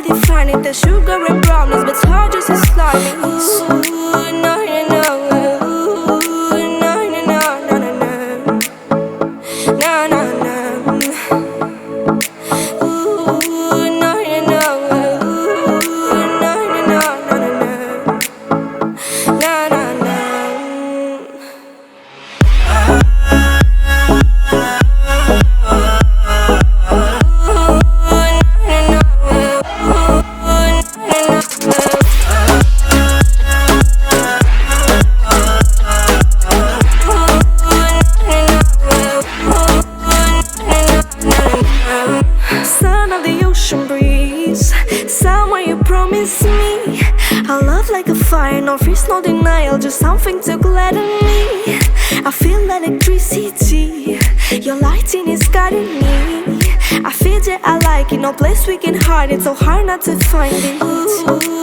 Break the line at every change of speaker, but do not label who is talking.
define it. The sugar and brownness, but hard just as slimy. Ooh, no, you know. Ooh, no, you know, no, no, no. No, no, no. Ooh, no, you know. Ooh, no, you know, no, no, no. No, no, no. Son of the ocean breeze, somewhere you promised me a love like a fire, no freeze, no denial, just something to gladden me. I feel electricity, your lighting is guiding me. I feel that I like it, no place we can hide it, so hard not to find it. Ooh.